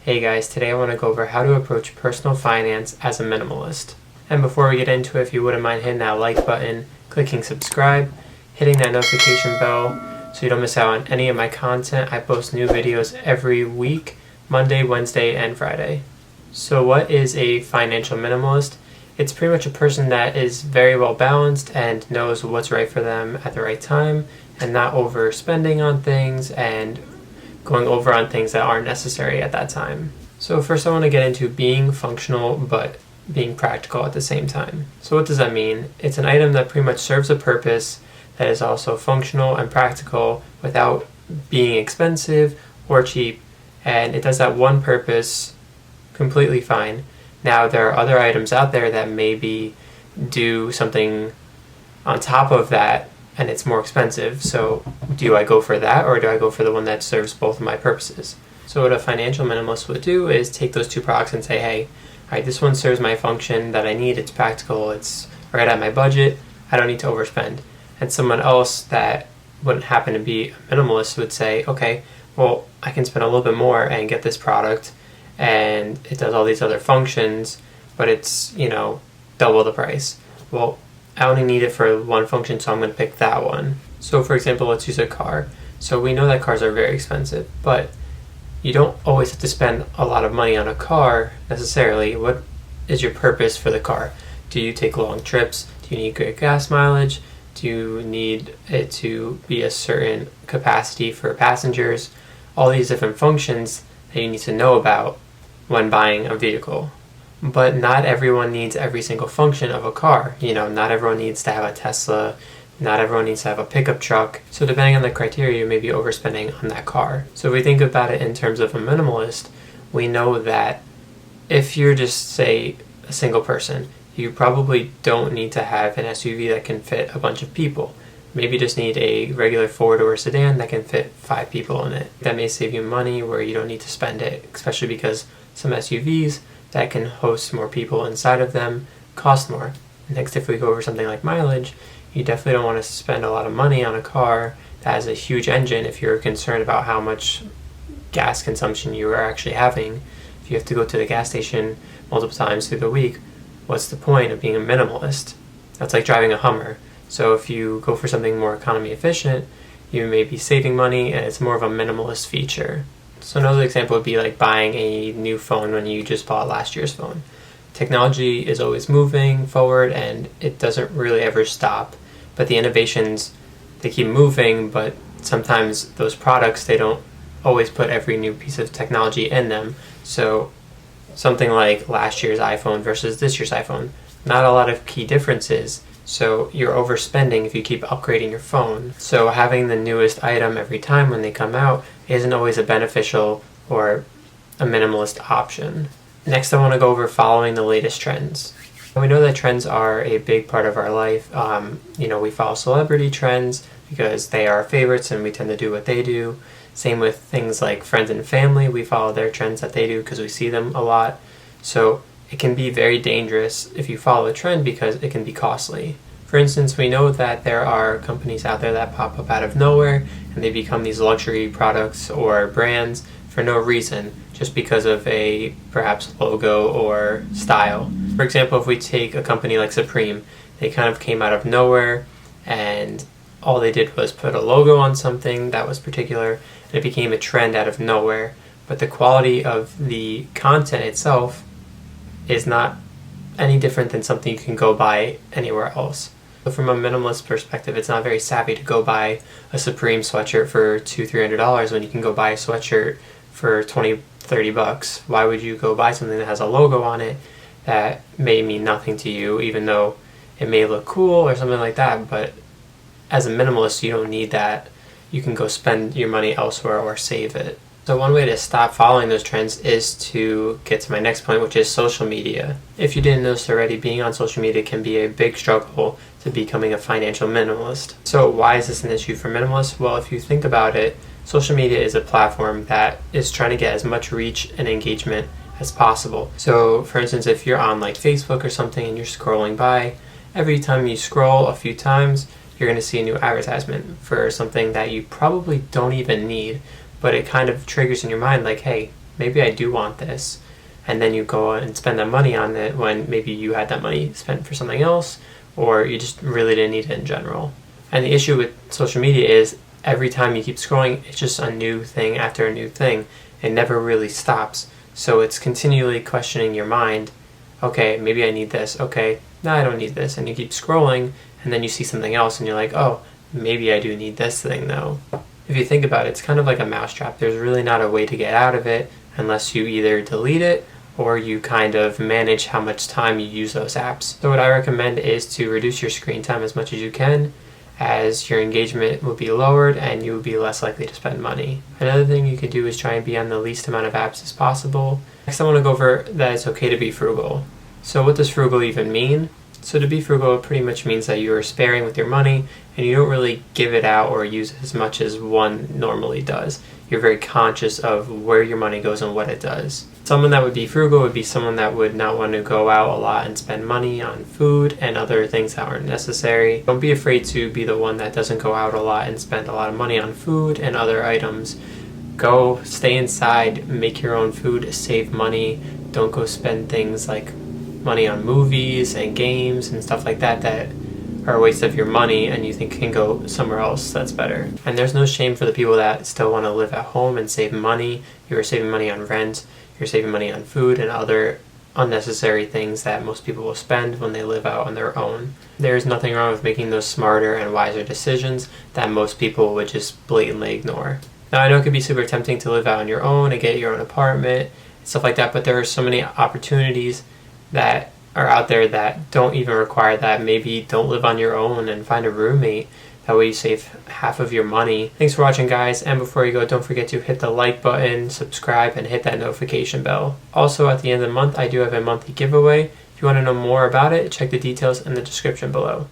Hey guys, today I want to go over how to approach personal finance as a minimalist. And before we get into it, if you wouldn't mind hitting that like button, clicking subscribe, hitting that notification bell so you don't miss out on any of my content. I post new videos every week, Monday, Wednesday, and Friday. So what is a financial minimalist? It's pretty much a person that is very well balanced and knows what's right for them at the right time and not overspending on things and going over on things that aren't necessary at that time. So first I want to get into being functional but being practical at the same time. So what does that mean? It's an item that pretty much serves a purpose that is also functional and practical without being expensive or cheap, and it does that one purpose completely fine. Now there are other items out there that maybe do something on top of that and it's more expensive. So do I go for that or do I go for the one that serves both of my purposes? So what a financial minimalist would do is take those two products and say, hey, all right, this one serves my function that I need, it's practical, it's right at my budget, I don't need to overspend. And someone else that wouldn't happen to be a minimalist would say, okay, well, I can spend a little bit more and get this product and it does all these other functions, but it's, double the price. Well, I only need it for one function, so I'm going to pick that one. So for example, let's use a car. So we know that cars are very expensive, but you don't always have to spend a lot of money on a car necessarily. What is your purpose for the car? Do you take long trips? Do you need great gas mileage? Do you need it to be a certain capacity for passengers? All these different functions that you need to know about when buying a vehicle. But not everyone needs every single function of a car. Not everyone needs to have a Tesla. Not everyone needs to have a pickup truck. So depending on the criteria, you may be overspending on that car. So if we think about it in terms of a minimalist, we know that if you're just, say, a single person, you probably don't need to have an SUV that can fit a bunch of people. Maybe you just need a regular four-door sedan that can fit 5 people in it. That may save you money where you don't need to spend it, especially because some SUVs that can host more people inside of them cost more. Next, if we go over something like mileage, you definitely don't want to spend a lot of money on a car that has a huge engine if you're concerned about how much gas consumption you are actually having. If you have to go to the gas station multiple times through the week, what's the point of being a minimalist? That's like driving a Hummer. So if you go for something more economy efficient, you may be saving money and it's more of a minimalist feature. So another example would be like buying a new phone when you just bought last year's phone. Technology is always moving forward and it doesn't really ever stop. But the innovations, they keep moving, but sometimes those products, they don't always put every new piece of technology in them. So something like last year's iPhone versus this year's iPhone, not a lot of key differences. So you're overspending if you keep upgrading your phone. So having the newest item every time when they come out isn't always a beneficial or a minimalist option. Next, I want to go over following the latest trends. We know that trends are a big part of our life. We follow celebrity trends because they are our favorites and we tend to do what they do. Same with things like friends and family. We follow their trends that they do because we see them a lot. So it can be very dangerous if you follow a trend because it can be costly. For instance, we know that there are companies out there that pop up out of nowhere and they become these luxury products or brands for no reason, just because of a perhaps logo or style. For example, if we take a company like Supreme, they kind of came out of nowhere and all they did was put a logo on something that was particular and it became a trend out of nowhere. But the quality of the content itself is not any different than something you can go buy anywhere else. So from a minimalist perspective, it's not very savvy to go buy a Supreme sweatshirt for $200-$300 when you can go buy a sweatshirt for $20-$30. Why would you go buy something that has a logo on it that may mean nothing to you, even though it may look cool or something like that? But as a minimalist, you don't need that. You can go spend your money elsewhere or save it. So one way to stop following those trends is to get to my next point, which is social media. If you didn't notice already, being on social media can be a big struggle to becoming a financial minimalist. So why is this an issue for minimalists? Well, if you think about it, social media is a platform that is trying to get as much reach and engagement as possible. So for instance, if you're on like Facebook or something and you're scrolling by, every time you scroll a few times, you're going to see a new advertisement for something that you probably don't even need, but it kind of triggers in your mind like, hey, maybe I do want this. And then you go and spend that money on it when maybe you had that money spent for something else, or you just really didn't need it in general. And the issue with social media is every time you keep scrolling, it's just a new thing after a new thing. It never really stops. So it's continually questioning your mind. Okay, maybe I need this. Okay, no, I don't need this. And you keep scrolling, and then you see something else, and you're like, oh, maybe I do need this thing though. If you think about it, it's kind of like a mousetrap. There's really not a way to get out of it unless you either delete it or you kind of manage how much time you use those apps. So what I recommend is to reduce your screen time as much as you can, as your engagement will be lowered and you will be less likely to spend money. Another thing you could do is try and be on the least amount of apps as possible. Next I want to go over that it's okay to be frugal. So what does frugal even mean? So to be frugal pretty much means that you are sparing with your money and you don't really give it out or use as much as one normally does. You're very conscious of where your money goes and what it does. Someone that would be frugal would be someone that would not want to go out a lot and spend money on food and other things that aren't necessary. Don't be afraid to be the one that doesn't go out a lot and spend a lot of money on food and other items. Go stay inside, make your own food, save money. Don't go spend things like money on movies and games and stuff like that that are a waste of your money and you think can go somewhere else that's better. And there's no shame for the people that still want to live at home and save money. You're saving money on rent, you're saving money on food and other unnecessary things that most people will spend when they live out on their own. There's nothing wrong with making those smarter and wiser decisions that most people would just blatantly ignore. Now I know it can be super tempting to live out on your own and get your own apartment and stuff like that, but there are so many opportunities that are out there that don't even require that. Maybe don't live on your own and find a roommate. That way you save half of your money. Thanks for watching, guys, and before you go, don't forget to hit the like button, subscribe, and hit that notification bell. Also, at the end of the month, I do have a monthly giveaway. If you want to know more about it, check the details in the description below.